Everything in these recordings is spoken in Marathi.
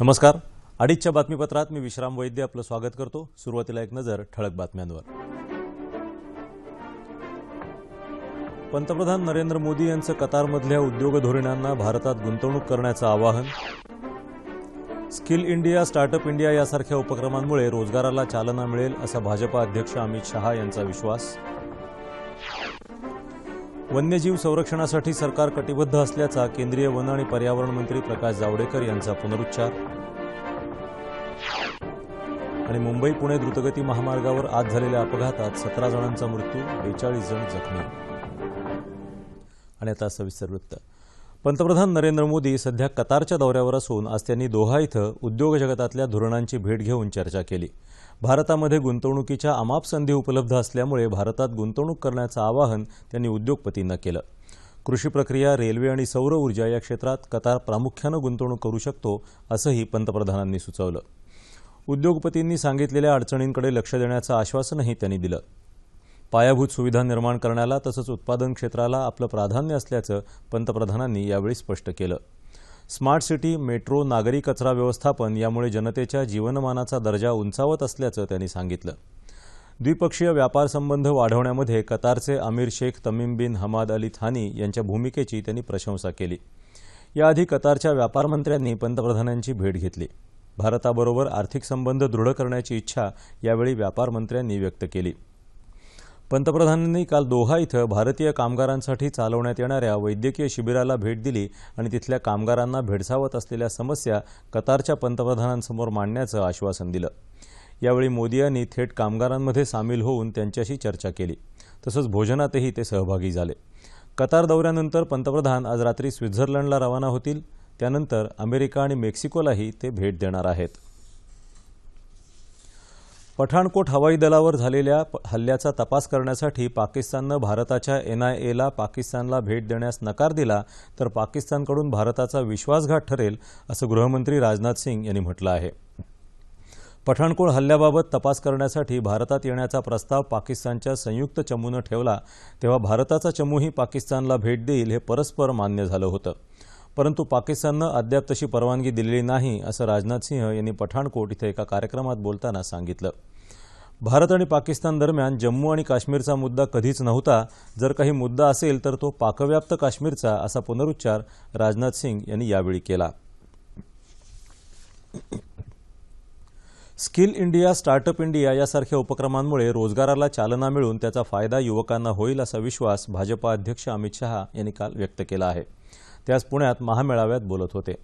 नमस्कार. अडीचच्या बातमीपत्रात मी विश्राम वैद्य आपलं स्वागत करतो. सुरुवातीला एक नजर ठळक बातम्यांवर. पंतप्रधान नरेंद्र मोदी यांचं कतारमधल्या उद्योग धोरणांना भारतात गुंतवणूक करण्याचं आवाहन. स्किल इंडिया, स्टार्टअप इंडिया यासारख्या उपक्रमांमुळे रोजगाराला चालना मिळेल असा भाजपा अध्यक्ष अमित शहा यांचा विश्वास. वन्यजीव संरक्षणासाठी सरकार कटिबद्ध असल्याचा केंद्रीय वन आणि पर्यावरण मंत्री प्रकाश जावडेकर यांचा पुनरुच्चार. आणि मुंबई पुणे द्रुतगती महामार्गावर आज झालेल्या अपघातात 17 जणांचा मृत्यू, 42 जण जखमी. आणि आता सविस्तर वृत्त. पंतप्रधान नरेंद्र मोदी सध्या कतारच्या दौऱ्यावर असून आज त्यांनी दोहा इथं उद्योग जगतातल्या धोरणांची भेट घेऊन चर्चा केली. भारतामध्ये गुंतवणुकीच्या अमाप संधी उपलब्ध असल्यामुळे भारतात गुंतवणूक करण्याचं आवाहन त्यांनी उद्योगपतींना केलं. कृषी प्रक्रिया, रेल्वे आणि सौर ऊर्जा या क्षेत्रात कतार प्रामुख्यानं गुंतवणूक करू शकतो असंही पंतप्रधानांनी सुचवलं. उद्योगपतींनी सांगितलेल्या अडचणींकडे लक्ष देण्याचं आश्वासनही त्यांनी दिलं. पायाभूत सुविधा निर्माण करण्याला तसंच उत्पादन क्षेत्राला आपलं प्राधान्य असल्याचं पंतप्रधानांनी यावेळी स्पष्ट केलं. स्मार्ट सिटी, मेट्रो, नागरी कचरा व्यवस्थापन यामुळे जनतेच्या जीवनमानाचा दर्जा उंचावत असल्याचं त्यांनी सांगितलं. द्विपक्षीय व्यापार संबंध वाढवण्यामध्ये कतारचे अमीर शेख तमीम बिन हमाद अल थानी यांच्या भूमिकेची त्यांनी प्रशंसा केली. याआधी कतारच्या व्यापार मंत्र्यांनी पंतप्रधानांची भेट घेतली. भारताबरोबर आर्थिक संबंध दृढ करण्याची इच्छा यावेळी व्यापार मंत्र्यांनी व्यक्त केली. पंतप्रधानांनी काल दोहा इथं भारतीय कामगारांसाठी चालवण्यात येणाऱ्या वैद्यकीय शिबिराला भेट दिली आणि तिथल्या कामगारांना भेडसावत असलेल्या समस्या कतारच्या पंतप्रधानांसमोर मांडण्याचं आश्वासन दिलं. यावेळी मोदी यांनी थेट कामगारांमध्ये सामील होऊन त्यांच्याशी चर्चा केली. तसंच भोजनातही ते सहभागी झाले. कतार दौऱ्यानंतर पंतप्रधान आज रात्री स्वित्झर्लंडला रवाना होतील. त्यानंतर अमेरिका आणि मेक्सिकोलाही ते भेट देणार आहेत. पठाणकोट हवाई दलावर झालेल्या हल्ल्याचा तपास करण्यासाठी पाकिस्ताननं भारताच्या NIAला पाकिस्तानला भेट देण्यास नकार दिला तर पाकिस्तानकडून भारताचा विश्वासघात ठरेल असं गृहमंत्री राजनाथ सिंग यांनी म्हटलं आहे. पठाणकोट हल्ल्याबाबत तपास करण्यासाठी भारतात येण्याचा प्रस्ताव पाकिस्तानच्या संयुक्त चमूनं ठेवला तेव्हा भारताचा चमूही पाकिस्तानला भेट देईल हे परस्पर मान्य झालं होतं. परंतु पाकिस्ताननं अद्याप तशी परवानगी दिलेली नाही असं राजनाथ सिंह यांनी पठाणकोट इथं एका कार्यक्रमात बोलताना सांगितलं. भारत आणि पाकिस्तान दरम्यान जम्मू आणि काश्मीरचा मुद्दा कधीच नव्हता. जर काही मुद्दा असेल तर तो पाकव्याप्त काश्मीरचा असा पुनरुच्चार राजनाथ सिंग यांनी यावेळी केला. स्किल इंडिया, स्टार्टअप इंडिया यासारख्या उपक्रमांमुळे रोजगाराला चालना मिळून त्याचा फायदा युवकांना होईल असा विश्वास भाजपा अध्यक्ष अमित शहा यांनी काल व्यक्त केला आहे. ते आज पुण्यात महामेळाव्यात बोलत होते.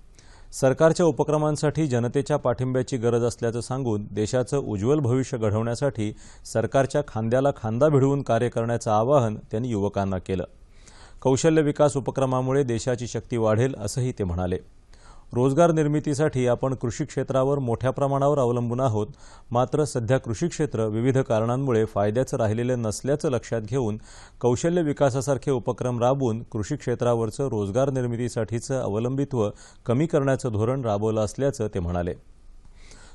सरकारच्या उपक्रमांसाठी जनतेच्या पाठिंब्याची गरज असल्याचं सांगून देशाचं उज्ज्वल भविष्य घडवण्यासाठी सरकारच्या खांद्याला खांदा भिडवून कार्य करण्याचं आवाहन त्यांनी युवकांना केलं. कौशल्य विकास उपक्रमामुळे देशाची शक्ती वाढेल असंही ते म्हणाले. रोजगार निर्मितीसाठी आपण कृषी क्षेत्रावर मोठ्या प्रमाणावर अवलंबून आहोत. मात्र सध्या कृषी क्षेत्र विविध कारणांमुळे फायद्याचं राहिलेलं नसल्याचं लक्षात घेऊन कौशल्य विकासासारखे उपक्रम राबवून कृषी क्षेत्रावरचं रोजगार निर्मितीसाठीचं अवलंबित्व कमी करण्याचं धोरण राबवलं असल्याचं ते म्हणाले.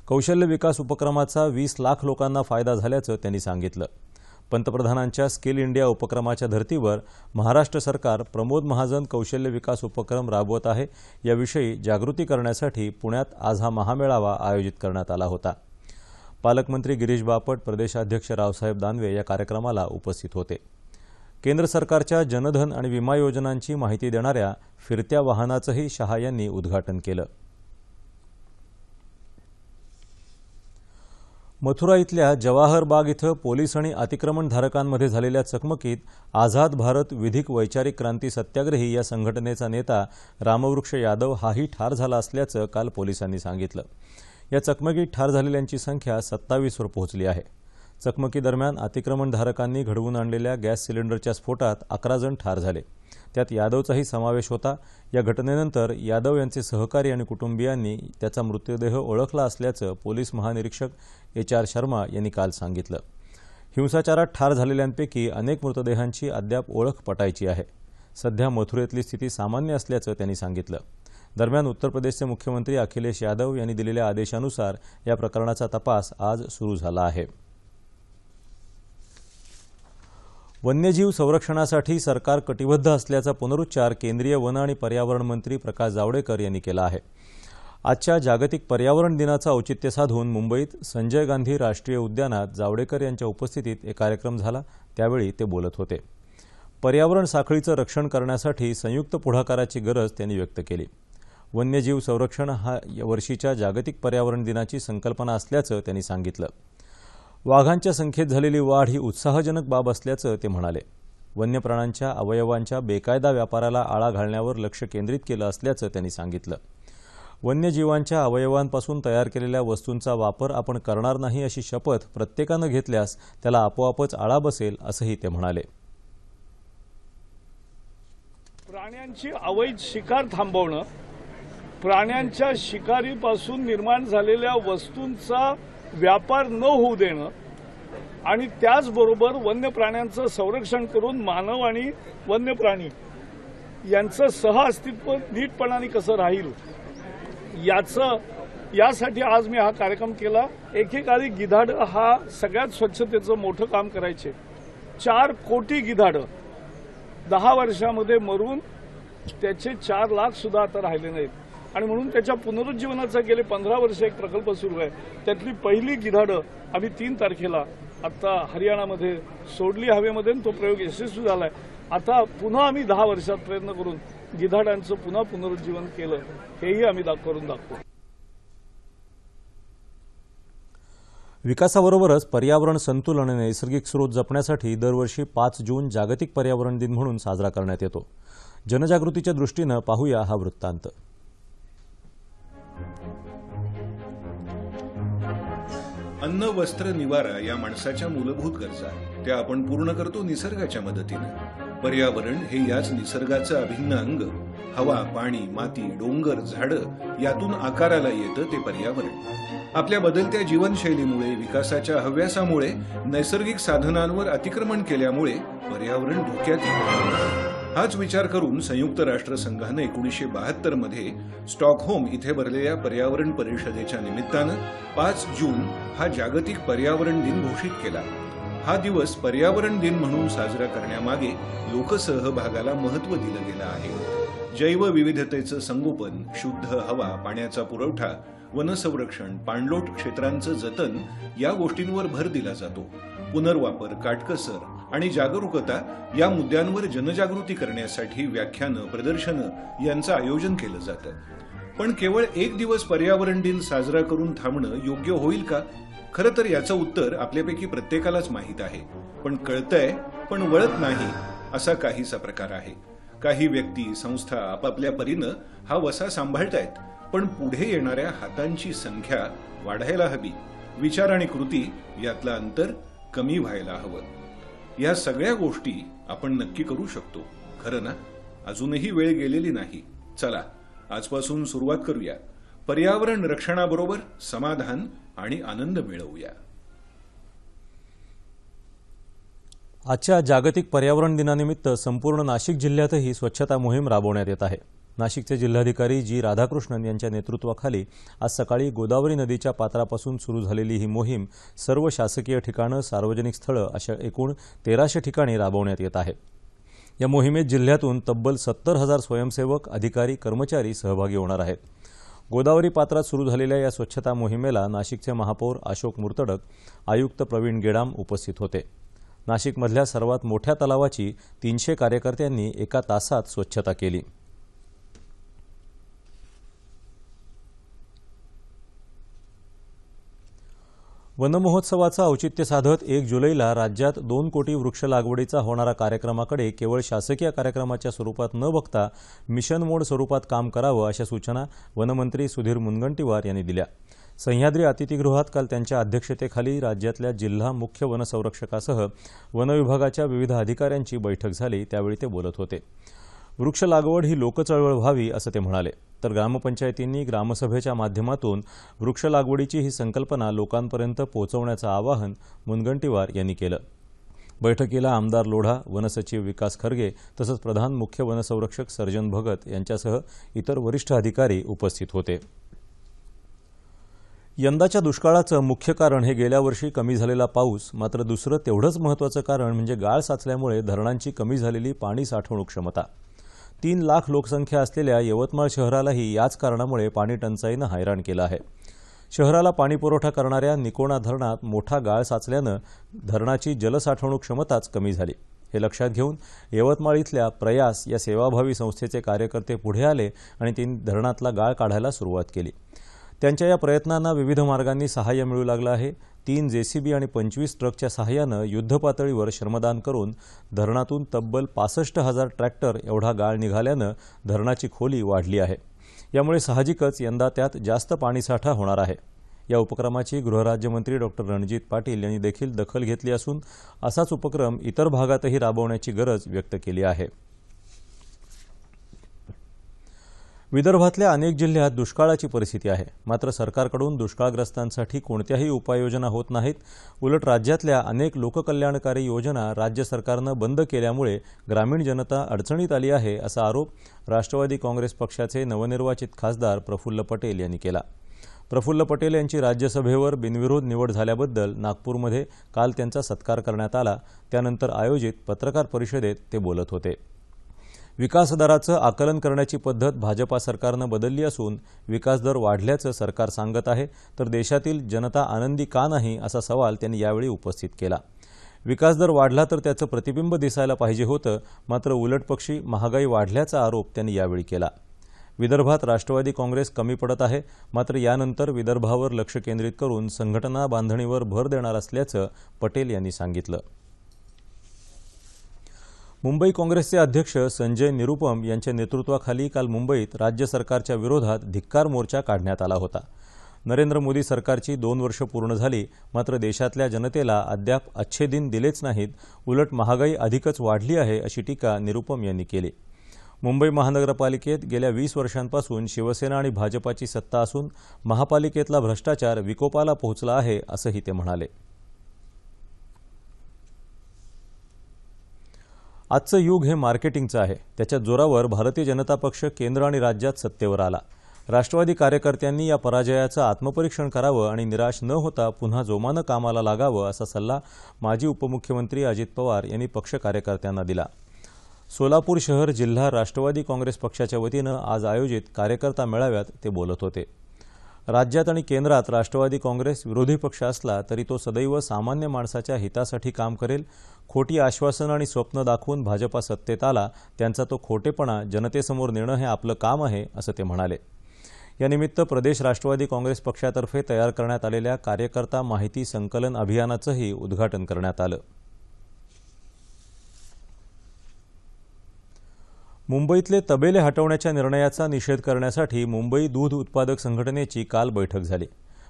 कौशल्य विकास उपक्रमाचा 20 लाख लोकांना फायदा झाल्याचं त्यांनी सांगितलं. पंतप्रधानांच्या स्किल इंडिया उपक्रमाच्या धर्तीवर महाराष्ट्र सरकार प्रमोद महाजन कौशल्य विकास उपक्रम राबवत आहे. याविषयी जागृती करण्यासाठी पुण्यात आज हा महामेळावा आयोजित करण्यात आला होता. पालकमंत्री गिरीश बापट, प्रदेशाध्यक्ष रावसाहेब दानवे या कार्यक्रमाला उपस्थित होते. केंद्र सरकारच्या जनधन आणि विमा योजनांची माहिती देणाऱ्या फिरत्या वाहनाचंही शहा यांनी उद्घाटन केलं. मथुरा इथल्या जवाहर बाग इथं पोलीस आणि अतिक्रमणधारकांमध्ये झालेल्या चकमकीत आझाद भारत विधिक वैचारिक क्रांती सत्याग्रही या संघटनेचा नेता रामवृक्ष यादव हाही ठार झाला असल्याचं काल पोलिसांनी सांगितलं. या चकमकीत ठार झालेल्यांची संख्या 27वर पोहोचली आहे. चकमकीदरम्यान अतिक्रमणधारकांनी घडवून आणलेल्या गॅस सिलेंडरच्या स्फोटात 11 जण ठार झाले. त्यात यादवचाही समावेश होता. या घटनेनंतर यादव यांचे सहकारी आणि कुटुंबियांनी त्याचा मृतदेह ओळखला असल्याचं पोलीस महानिरीक्षक HR शर्मा यांनी काल सांगितलं. हिंसाचारात ठार झालेल्यांपैकी अनेक मृतदेहांची अद्याप ओळख पटायची आहे. सध्या मथुरेतली स्थिती सामान्य असल्याचं त्यांनी सांगितलं. दरम्यान उत्तर प्रदेशचे मुख्यमंत्री अखिलेश यादव यांनी दिलेल्या आदेशानुसार या प्रकरणाचा तपास आज सुरू झाला आहे. वन्यजीव संरक्षणासाठी सरकार कटिबद्ध असल्याचा पुनरुच्चार केंद्रीय वन आणि पर्यावरण मंत्री प्रकाश जावडेकर यांनी केला आहे. आजच्या जागतिक पर्यावरण दिनाचं औचित्य साधून मुंबईत संजय गांधी राष्ट्रीय उद्यानात जावडेकर यांच्या उपस्थितीत एक कार्यक्रम झाला। त्यावेळी ते बोलत होते। पर्यावरण साखळीचं रक्षण करण्यासाठी संयुक्त पुढाकाराची गरज त्यांनी व्यक्त केली। वन्यजीव संरक्षण हा या वर्षीच्या जागतिक पर्यावरण दिनाची संकल्पना असल्याचं त्यांनी सांगितलं। वाघांच्या संख्येत झालेली वाढ ही उत्साहजनक बाब असल्याचं ते म्हणाले। वन्य प्राण्यांच्या अवयवांच्या बेकायदा व्यापाराला आळा घालण्यावर लक्ष केंद्रित केलं असल्याचं त्यांनी सांगितलं। वन्यजीवांच्या अवयवांपासून तयार केलेल्या वस्तूंचा वापर आपण करणार नाही अशी शपथ प्रत्येकानं घेतल्यास त्याला आपोआपच आळा बसेल असंही ते म्हणाले। प्राण्यांची अवैध शिकार थांबवणं, प्राण्यांच्या शिकारीपासून निर्माण झालेल्या वस्तूंचा व्यापार न होऊ देणं आणि त्याचबरोबर वन्य प्राण्यांचं संरक्षण करून मानव आणि वन्य प्राणी यांचं सहअस्तित्व नीटपणाने कसं राहील यासाठी आज मी हा कार्यक्रम केला। एकेकाळी गिधाडं हा सगळ्यात स्वच्छतेचं मोठं काम करायचे। 4 कोटी गिधाडं 10 वर्षामध्ये मरून त्याचे 4 लाख सुद्धा आता राहिले नाहीत आणि म्हणून त्याच्या पुनरुज्जीवनाचा गेले 15 वर्ष एक प्रकल्प सुरू आहे। त्यातली पहिली गिधाडं आम्ही 3 तारखेला आता हरियाणामध्ये सोडली हवेमध्ये, तो प्रयोग यशस्वी झालाय। आता पुन्हा आम्ही 10 वर्षात प्रयत्न करून गिधाडांचं पुन्हा पुनरुज्जीवन केलं, हेही आम्ही करून दाखवू। विकासाबरोबरच पर्यावरण संतुलन आणि नैसर्गिक स्रोत जपण्यासाठी दरवर्षी 5 जून जागतिक पर्यावरण दिन म्हणून साजरा करण्यात येतो। जनजागृतीच्या दृष्टीनं पाहूया हा वृत्तांत। अन्न, वस्त्र, निवारा या माणसाच्या मूलभूत गरजा त्या आपण पूर्ण करतो निसर्गाच्या मदतीने। पर्यावरण हे याच निसर्गाचं अभिन्न अंग। हवा, पाणी, माती, डोंगर, झाडं यातून आकाराला येतं ते पर्यावरण। आपल्या बदलत्या जीवनशैलीमुळे, विकासाच्या हव्यासामुळे, नैसर्गिक साधनांवर अतिक्रमण केल्यामुळे पर्यावरण धोक्यात येतं। हाच विचार करून संयुक्त राष्ट्रसंघाने 1972 मध्ये स्टॉकहोम इथे भरलेल्या पर्यावरण परिषदेच्या निमित्तानं 5 जून हा जागतिक पर्यावरण दिन घोषित केला। हा दिवस पर्यावरण दिन म्हणून साजरा करण्यामागे लोकसहभागाला महत्त्व दिलं गेलं आहे। जैवविविधतेचं संगोपन, शुद्ध हवा, पाण्याचा पुरवठा, वनसंरक्षण, पाणलोट क्षेत्रांचं जतन या गोष्टींवर भर दिला जातो। पुनर्वापर, काटकसर आणि जागरूकता या मुद्द्यांवर जनजागृती करण्यासाठी व्याख्यानं, प्रदर्शनं यांचं आयोजन केलं जातं। पण केवळ एक दिवस पर्यावरण दिन साजरा करून थांबणं योग्य होईल का? खरं तर याचं उत्तर आपल्यापैकी प्रत्येकालाच माहीत आहे, पण कळतंय पण वळत नाही असा काहीसा प्रकार आहे। काही व्यक्ती, संस्था आपापल्या परीनं हा वसा सांभाळतायत, पण पुढे येणाऱ्या हातांची संख्या वाढायला हवी। विचार आणि कृती यातलं अंतर कमी व्हायला हवं। या सगळ्या गोष्टी आपण नक्की करू शकतो, खरं ना? अजूनही वेळ गेलेली नाही। चला आजपासून सुरुवात करूया। पर्यावरण रक्षणाबरोबर समाधान आणि आनंद मिळवूया। आजच्या जागतिक पर्यावरण दिनानिमित्त संपूर्ण नाशिक जिल्ह्यातही स्वच्छता मोहीम राबवण्यात येत आहे। नाशिकचे जिल्हाधिकारी जी राधाकृष्णन यांच्या नेतृत्वाखाली आज सकाळी गोदावरी नदीच्या पात्रापासून सुरू झालेली ही मोहीम सर्व शासकीय ठिकाणं, सार्वजनिक स्थळं अशा एकूण 1300 ठिकाणी राबवण्यात येत आहे। या मोहिमेत जिल्ह्यातून तब्बल 70,000 स्वयंसेवक, अधिकारी, कर्मचारी सहभागी होणार आहेत। गोदावरी पात्रात सुरू झालेल्या या स्वच्छता मोहिमेला नाशिकचे महापौर अशोक मुर्तडक, आयुक्त प्रवीण गेडाम उपस्थित होते। नाशिकमधल्या सर्वात मोठ्या तलावाची 300 कार्यकर्त्यांनी एका तासात स्वच्छता केली। वनमहोत्सवाचं औचित्य साधत 1 जुलैला राज्यात 2 कोटी वृक्ष लागवडीचा होणारा कार्यक्रमाकडे केवळ शासकीय कार्यक्रमाच्या स्वरूपात न बघता मिशन मोड स्वरूपात काम करावं अशा सूचना वनमंत्री सुधीर मुनगंटीवार यांनी दिल्या। सह्याद्री अतिथीगृहात काल त्यांच्या अध्यक्षतेखाली राज्यातल्या जिल्हा मुख्य वनसंरक्षकासह वनविभागाच्या विविध अधिकाऱ्यांची बैठक झाली, त्यावेळी ते बोलत होते। वृक्ष लागवड ही लोकचळवळ व्हावी असं ते म्हणाले। तर ग्रामपंचायतींनी ग्रामसभेच्या माध्यमातून वृक्ष लागवडीची ही संकल्पना लोकांपर्यंत पोहोचवण्याचं आवाहन मुनगंटीवार यांनी केलं। बैठकीला आमदार लोढा, वनसचिव विकास खरगे तसंच प्रधान मुख्य वनसंरक्षक सर्जन भगत यांच्यासह इतर वरिष्ठ अधिकारी उपस्थित होते। यंदाच्या दुष्काळाचं मुख्य कारण हे गेल्या वर्षी कमी झालेला पाऊस, मात्र दुसरं तेवढंच महत्त्वाचं कारण म्हणजे गाळ साचल्यामुळे धरणांची कमी झालेली पाणी साठवणूक क्षमता। 3 लाख लोकसंख्या असलेल्या यवतमाळ शहरालाही याच कारणामुळे पाणी टंचाईनं हैराण केलं आहे. शहराला पाणीपुरवठा करणाऱ्या निकोणा धरणात मोठा गाळ साचल्यानं धरणाची जलसाठवणूक क्षमताच कमी झाली. हे लक्षात घेऊन यवतमाळ इथल्या प्रयास या सेवाभावी संस्थेचे कार्यकर्ते पुढे आले आणि त्यांनी धरणातला गाळ काढायला सुरुवात केली. त्यांच्या या प्रयत्नांना विविध मार्गांनी सहाय्य मिळू लागलं आहे. 3 JCB आणि 25 ट्रकच्या सहाय्यानं युद्धपातळीवर श्रमदान करून धरणातून तब्बल 65,000 ट्रॅक्टर एवढा गाळ निघाल्यानं धरणाची खोली वाढली आहे. यामुळे साहजिकच यंदा त्यात जास्त पाणीसाठा होणार आहे. या उपक्रमाची गृहराज्यमंत्री डॉक्टर रणजित पाटील यांनी देखील दखल घेतली असून असाच उपक्रम इतर भागातही राबवण्याची गरज व्यक्त केली आहे. विदर्भातल्या अनेक जिल्ह्यात दुष्काळाची परिस्थिती आहे. मात्र सरकारकडून दुष्काळग्रस्तांसाठी कोणत्याही उपाययोजना होत नाहीत. उलट राज्यातल्या अनेक लोककल्याणकारी योजना राज्य सरकारनं बंद केल्यामुळे ग्रामीण जनता अडचणीत आली आहे, असा आरोप राष्ट्रवादी काँग्रेस पक्षाचे नवनिर्वाचित खासदार प्रफुल्ल पटेल यांनी केला. प्रफुल्ल पटेल यांची राज्यसभेवर बिनविरोध निवड झाल्याबद्दल नागपूरमध्ये काल त्यांचा सत्कार करण्यात आला. त्यानंतर आयोजित पत्रकार परिषदेत ते बोलत होते. विकासदराचं आकलन करण्याची पद्धत भाजपा सरकारनं बदलली असून विकासदर वाढल्याचं सरकार सांगत आहे, तर देशातील जनता आनंदी का नाही असा सवाल त्यांनी यावेळी उपस्थित केला. विकासदर वाढला तर त्याचं प्रतिबिंब दिसायला पाहिजे होतं, मात्र उलटपक्षी महागाई वाढल्याचा आरोप त्यांनी यावेळी केला. विदर्भात राष्ट्रवादी काँग्रेस कमी पडत आहे, मात्र यानंतर विदर्भावर लक्ष केंद्रित करून संघटना बांधणीवर भर देणार असल्याचं पटेल यांनी सांगितलं. मुंबई काँग्रेसचे अध्यक्ष संजय निरुपम यांच्या नेतृत्वाखाली काल मुंबईत राज्य सरकारच्या विरोधात धिक्कार मोर्चा काढण्यात आला होता. नरेंद्र मोदी सरकारची 2 वर्ष पूर्ण झाली, मात्र देशातल्या जनतेला अद्याप अच्छे दिन दिलेच नाहीत. उलट महागाई अधिकच वाढली आहे, अशी टीका निरुपम यांनी केली. मुंबई महानगरपालिकेत गेल्या 20 वर्षांपासून शिवसेना आणि भाजपाची सत्ता असून महापालिकेतला भ्रष्टाचार विकोपाला पोहोचला आहे, असंही ते म्हणाले. आजचं युग हे मार्केटिंगचं आहे. त्याच्या जोरावर भारतीय जनता पक्ष केंद्र आणि राज्यात सत्तेवर आला. राष्ट्रवादी कार्यकर्त्यांनी या पराजयाचं आत्मपरीक्षण करावं आणि निराश न होता पुन्हा जोमानं कामाला लागावं, असा सल्ला माजी उपमुख्यमंत्री अजित पवार यांनी पक्ष कार्यकर्त्यांना दिला. सोलापूर शहर जिल्हा राष्ट्रवादी काँग्रेस पक्षाच्या वतीनं आज आयोजित कार्यकर्ता मेळाव्यात ते बोलत होते. राज्यात आणि केंद्रात राष्ट्रवादी काँग्रेस विरोधी पक्ष असला तरी तो सदैव सामान्य माणसाच्या हितासाठी काम करेल. खोटी आश्वासनं आणि स्वप्न दाखवून भाजपा सत्तेत आला, त्यांचा तो खोटेपणा जनतेसमोर नेणं हे आपलं काम आहे, असं ते म्हणाले. यानिमित्त प्रदेश राष्ट्रवादी काँग्रेस पक्षातर्फे तयार करण्यात आलेल्या कार्यकर्ता माहिती संकलन अभियानाचंही उद्घाटन करण्यात आलं. मुंबईतले तबेले हटवण्याच्या निर्णयाचा निषेध करण्यासाठी मुंबई दूध उत्पादक संघटनेची काल बैठक झाली.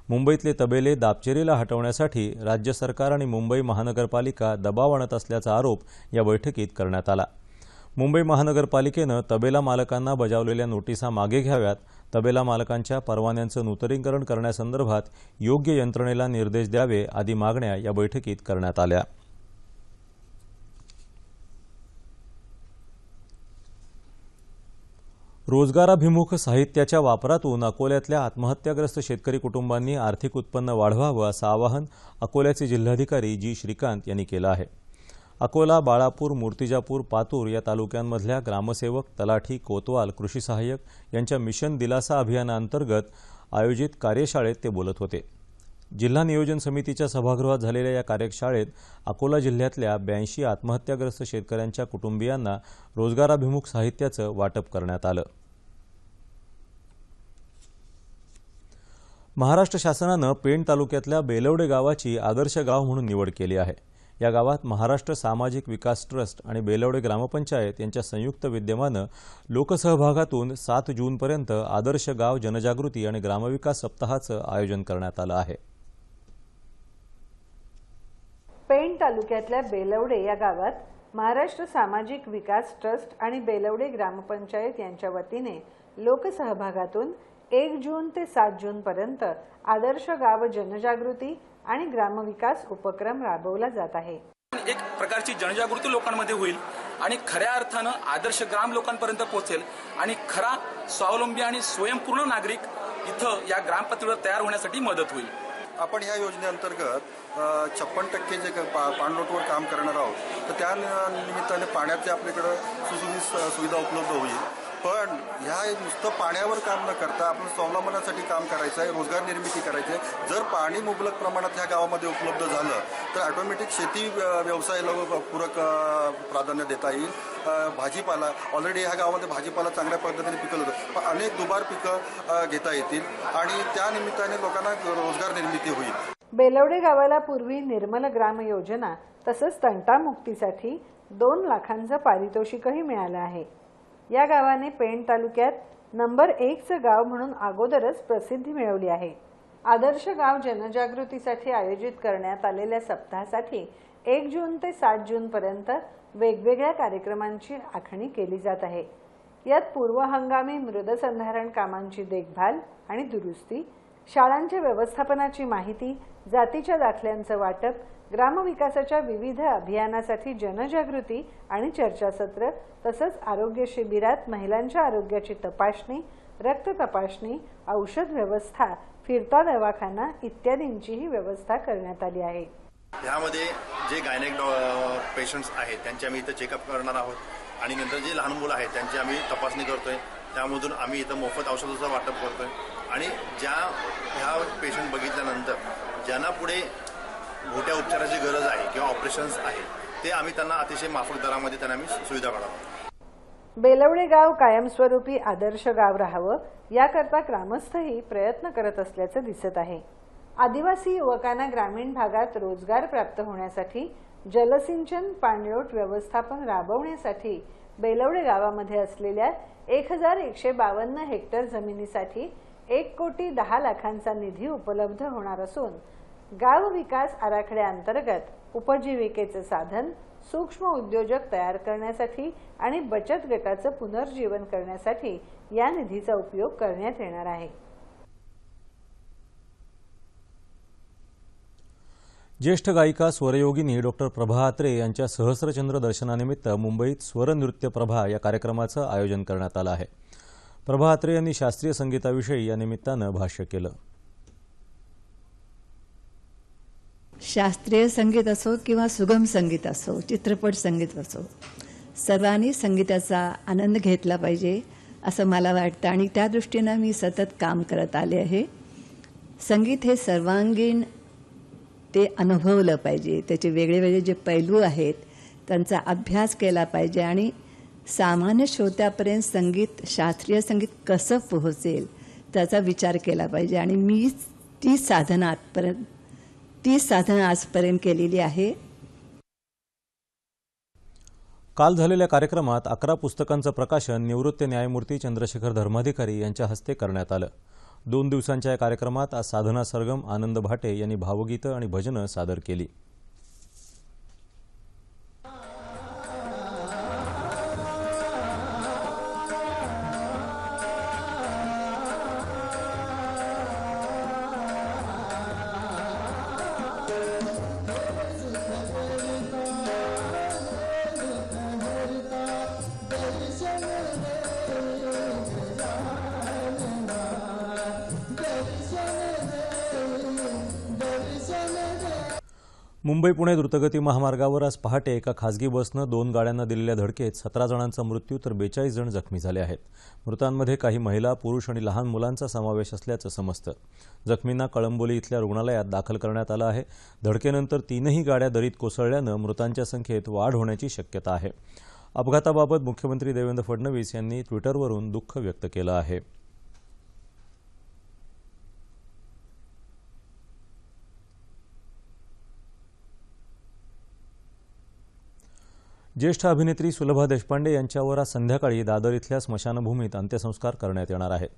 मुंबईतले तबेले दाबचेरीला हटवण्यासाठी राज्य सरकार आणि मुंबई महानगरपालिका दबाव आणत असल्याचा आरोप या बैठकीत करण्यात आला. मुंबई महानगरपालिकेनं तबेला मालकांना बजावलेल्या नोटिसा मागे घ्याव्यात, तबेला मालकांच्या परवान्यांचं नूतनीकरण करण्यासंदर्भात योग्य यंत्रणेला निर्देश द्यावे आदी मागण्या या बैठकीत करण्यात आल्या. रोजगाराभिमुख साहित्याच्या वापरातून अकोल्यातल्या आत्महत्याग्रस्त शेतकरी कुटुंबांनी आर्थिक उत्पन्न वाढवावं, असं आवाहन अकोल्याचे जिल्हाधिकारी जी श्रीकांत यांनी केलं आहे. अकोला, बाळापूर, मूर्तिजापूर, पातूर या तालुक्यांमधल्या ग्रामसेवक, तलाठी, कोतवाल, कृषी सहाय्यक यांच्या मिशन दिलासा अभियानाअंतर्गत आयोजित कार्यशाळेत ते बोलत होते. जिल्हा नियोजन समितीच्या सभागृहात झालेल्या या कार्यशाळेत अकोला जिल्ह्यातल्या 82 आत्महत्याग्रस्त शेतकऱ्यांच्या कुटुंबियांना रोजगाराभिमुख साहित्याचं वाटप करण्यात आलं. महाराष्ट्र शासनानं पेण तालुक्यातल्या बेलवडे गावाची आदर्श गाव म्हणून निवड केली आहे. या गावात महाराष्ट्र सामाजिक विकास ट्रस्ट आणि बेलवडे ग्रामपंचायत यांच्या संयुक्त विद्यमानं लोकसहभागातून 7 जूनपर्यंत आदर्श गाव जनजागृती आणि ग्रामविकास सप्ताहाचं आयोजन करण्यात आलं आहे. पेण तालुक्यातल्या बेलवडे या गावात महाराष्ट्र सामाजिक विकास ट्रस्ट आणि बेलवडे ग्रामपंचायत यांच्या वतीने लोकसहभागातून 1 जून ते 7 जूनपर्यंत आदर्श गाव जनजागृती आणि ग्रामविकास उपक्रम राबवला जात आहे. एक प्रकारची जनजागृती लोकांमध्ये होईल आणि खऱ्या अर्थानं आदर्श ग्राम लोकांपर्यंत पोहोचेल आणि खरा स्वावलंबी आणि स्वयंपूर्ण नागरिक इथं या ग्रामपातळीवर तयार होण्यासाठी मदत होईल. आपण ह्या योजनेअंतर्गत 56% जे पाणलोटवर काम करणार आहोत, तर त्या निमित्ताने पाण्याचे आपल्याकडं सुसुविध सुविधा उपलब्ध होईल. पण ह्या नुसतं पाण्यावर काम न करता आपण स्वावलंबनासाठी काम करायचं आहे, रोजगार निर्मिती करायची आहे. जर पाणी मुबलक प्रमाणात ह्या गावामध्ये उपलब्ध झालं तर ऑटोमॅटिक शेती व्यवसायाला पूरक प्राधान्य देता येईल. भाजीपाला ऑलरेडी ह्या गावामध्ये भाजीपाला चांगल्या पद्धतीने पिकवलं जातं, पण अनेक दुबार पिकं घेता येतील आणि त्या निमित्ताने लोकांना रोजगार निर्मिती होईल. बेलवडे गावाला पूर्वी निर्मल ग्राम योजना तसंच तंटामुक्तीसाठी 2 लाखांचं पारितोषिकही मिळालं आहे. या गावाने पेण तालुक्यात नंबर 1चं गाव म्हणून अगोदरच प्रसिद्धी मिळवली आहे. आदर्श गाव जनजागृतीसाठी आयोजित करण्यात आलेल्या सप्ताहासाठी 1 जून ते 7 जूनपर्यंत वेगवेगळ्या कार्यक्रमांची आखणी केली जात आहे. यात पूर्व हंगामी मृदसंधारण कामांची देखभाल आणि दुरुस्ती, शाळांच्या व्यवस्थापनाची माहिती, जातीच्या दाखल्यांचं वाटप, ग्रामविकासाच्या विविध अभियानासाठी जनजागृती आणि चर्चासत्र, तसंच आरोग्य शिबिरात महिलांच्या आरोग्याची तपासणी, रक्त तपासणी, औषध व्यवस्था, फिरता दवाखाना इत्यादींचीही व्यवस्था करण्यात आली आहे. यामध्ये जे गायनेक पेशंट्स आहेत त्यांची आम्ही इथं चेकअप करणार आहोत आणि नंतर जे लहान मुलं आहेत त्यांची आम्ही तपासणी करतोय. त्यामधून आम्ही इथं मोफत औषधाचं वाटप करतोय आणि ह्या पेशंट बघितल्यानंतर ज्यांना पुढे मोठ्या उपचाराची गरज आहे किंवा ऑपरेशन्स आहेत ते आम्ही त्यांना अतिशय माफक दरामध्ये त्यांना आम्ही सुविधा काढतो. बेलवडे गाव कायमस्वरूपी आदर्श गाव राहावं याकरता ग्रामस्थही प्रयत्न करत असल्याचं दिसत आहे. आदिवासी युवकांना ग्रामीण भागात रोजगार प्राप्त होण्यासाठी जलसिंचन पाणलोट व्यवस्थापन राबवण्यासाठी बेलवडे गावामध्ये असलेल्या 1152 हेक्टर जमिनीसाठी 1,10,00,000चा निधी उपलब्ध होणार असून गाव विकास आराखड्याअंतर्गत उपजीविकेचे साधन, सूक्ष्म उद्योजक तयार करण्यासाठी आणि बचत गटाचं पुनर्जीवन करण्यासाठी या निधीचा उपयोग करण्यात येणार आहे. ज्येष्ठ गायिका स्वरयोगिनी डॉक्टर प्रभा अत्रे यांच्या सहस्रचंद्र दर्शनानिमित्त मुंबईत स्वर नृत्य प्रभा या कार्यक्रमाचं आयोजन करण्यात आलं आहे. प्रभा अत्रे यांनी शास्त्रीय संगीताविषयी या निमित्तानं भाष्य केलं. शास्त्रीय संगीत असो किंवा सुगम संगीत असो, चित्रपट संगीत असो, सर्वांनी संगीताचा आनंद घेतला पाहिजे असं मला वाटतं आणि त्या दृष्टीनं मी सतत काम करत आले आहे. संगीत हे सर्वांगीण ते अनुभवलं पाहिजे, त्याचे वेगळे वेगळे जे पैलू आहेत त्यांचा अभ्यास केला पाहिजे आणि सामान्य श्रोत्यापर्यंत संगीत, शास्त्रीय संगीत कसं पोहोचेल त्याचा विचार केला पाहिजे आणि मी ती साधना आजपर्यंत केलेली आहे. काल झालेल्या कार्यक्रमात 11 पुस्तकांचं प्रकाशन निवृत्त न्यायमूर्ती चंद्रशेखर धर्माधिकारी यांच्या हस्ते करण्यात आलं. 2 दिवसांच्या या कार्यक्रमात आज साधना सरगम, आनंद भाटे यांनी भावगीतं आणि भजनं सादर केली. मुंबई-पुणे द्रुतगती महामार्गावर आज पहाटे एका खासगी बसनं 2 गाड्यांना दिलेल्या धडकेत 17 जणांचा मृत्यू तर 42 जण जखमी झाले आहेत. मृतांमध्ये काही महिला, पुरुष आणि लहान मुलांचा समावेश असल्याचं समजतं. जखमींना कळंबोली इथल्या रुग्णालयात दाखल करण्यात आलं आहे. धडकेनंतर 3ही गाड्या दरीत कोसळल्यानं मृतांच्या संख्येत वाढ होण्याची शक्यता आहे. अपघाताबाबत मुख्यमंत्री देवेंद्र फडणवीस यांनी ट्विटरवरून दुःख व्यक्त केलं आहे. ज्येष्ठ अभिनेत्री सुलभा देशपांडे यांच्यावर आज संध्याकाळी दादर इथल्या स्मशानभूमीत अंत्यसंस्कार करण्यात येणार आहेत.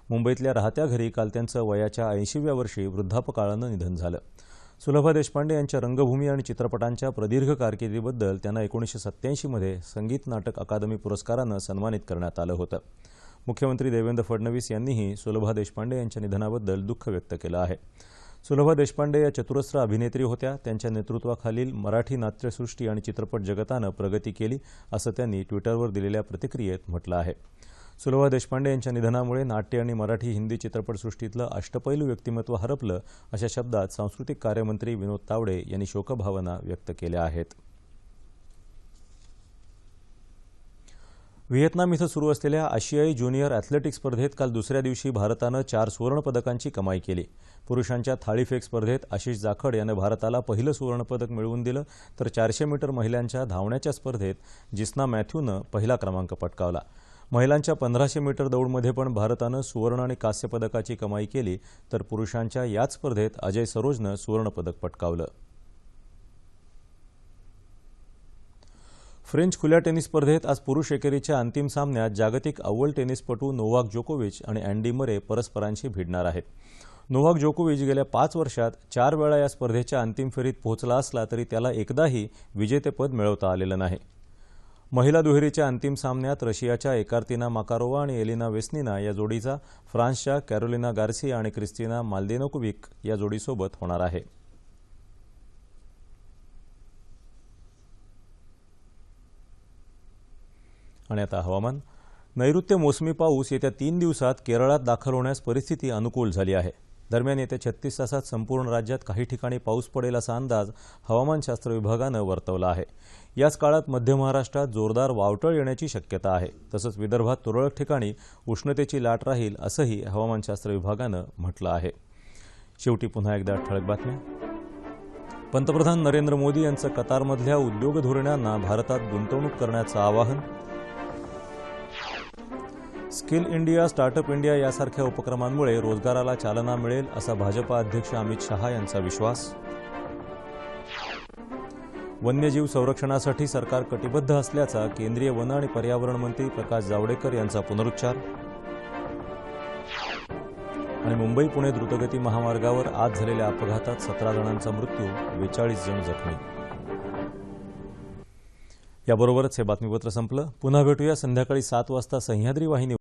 मुंबईतल्या राहत्या घरी काल त्यांचं वयाच्या 80व्या वर्षी वृद्धापकाळानं निधन झालं. सुलभा देशपांडे यांच्या रंगभूमी आणि चित्रपटांच्या प्रदीर्घ कारकिर्दीबद्दल त्यांना 1987मध्ये संगीत नाटक अकादमी पुरस्कारानं सन्मानित करण्यात आलं होतं. मुख्यमंत्री देवेंद्र फडणवीस यांनीही सुलभा देशपांडे यांच्या निधनाबद्दल दुःख व्यक्त केलं आहे. सुलभा देशपांडे या चतुरस्र अभिनेत्री होत्या. त्यांच्या नेतृत्वाखालील मराठी नाट्यसृष्टी आणि चित्रपट जगतानं प्रगती केली असं त्यांनी ट्विटरवर दिलेल्या प्रतिक्रियेत म्हटलं आहे. सुलभा देशपांडे यांच्या निधनामुळे नाट्य आणि मराठी हिंदी चित्रपटसृष्टीतलं अष्टपैलू व्यक्तिमत्व हरपलं अशा शब्दात सांस्कृतिक कार्यमंत्री विनोद तावडे यांनी शोकभावना व्यक्त केल्या आहेत. व्हिएतनाम इथं सुरू असलेल्या आशियाई ज्युनियर ॲथलेटिक्स स्पर्धेत काल दुसऱ्या दिवशी भारतानं 4 सुवर्णपदकांची कमाई केली. पुरुषांच्या थाळीफेक स्पर्धेत आशिष जाखड यानं भारताला पहिलं सुवर्णपदक मिळवून दिलं, तर 400 मीटर महिलांच्या धावण्याच्या स्पर्धेत जिस्ना मॅथ्यूनं पहिला क्रमांक पटकावला. महिलांच्या 1500 मीटर दौडमध्ये पण भारतानं सुवर्ण आणि कांस्य पदकाची कमाई केली, तर पुरुषांच्या याच स्पर्धेत अजय सरोजनं सुवर्णपदक पटकावलं. फ्रेंच खुल्या टेनिस स्पर्धेत आज पुरुष एकेरीच्या अंतिम सामन्यात जागतिक अव्वल टेनिसपटू नोवाक जोकोविच आणि अँडी मरे परस्परांशी भिडणार आहेत. नोवाक जोकोविच गेल्या 5 वर्षात 4 वेळा या स्पर्धेच्या अंतिम फेरीत पोहोचला असला तरी त्याला एकदाही विजेतेपद मिळवता आलेलं नाही. महिला दुहेरीच्या अंतिम सामन्यात रशियाच्या एकार्तिना माकारोवा आणि एलिना वेस्निना या जोडीचा फ्रान्सच्या कॅरोलिना गार्सिया आणि क्रिस्टिना माल्देनोकोविक या जोडीसोबत होणार आहे. आणि आता हवामान. नैऋत्य मोसमी पाऊस येत्या 3 दिवसात केरळात दाखल होण्यास परिस्थिती अनुकूल झाली आहे. दरम्यान येत्या 36 तासात संपूर्ण राज्यात काही ठिकाणी पाऊस पडेल असा अंदाज हवामानशास्त्र विभागानं वर्तवला आहे. याच काळात मध्य महाराष्ट्रात जोरदार वावटळ येण्याची शक्यता आहे. तसंच विदर्भात तुरळक ठिकाणी उष्णतेची लाट राहील असंही हवामानशास्त्र विभागानं म्हटलं आहे. शेवटी पुन्हा एकदा ठळक बातम्या. पंतप्रधान नरेंद्र मोदी यांचं कतारमधल्या उद्योग धोरणांना भारतात गुंतवणूक करण्याचं आवाहन. स्किल इंडिया, स्टार्टअप इंडिया यासारख्या उपक्रमांमुळे रोजगाराला चालना मिळेल असा भाजपा अध्यक्ष अमित शहा यांचा विश्वास. वन्यजीव संरक्षणासाठी सरकार कटिबद्ध असल्याचा केंद्रीय वन आणि पर्यावरण मंत्री प्रकाश जावडेकर यांचा पुनरुच्चार. आणि मुंबई पुणे द्रुतगती महामार्गावर आज झालेल्या अपघातात 17 जणांचा मृत्यू, 42 जण जखमी. याबरोबरच हे बातमीपत्र संपलं. पुन्हा भेटूया संध्याकाळी 7 वाजता सह्याद्री वाहिनी.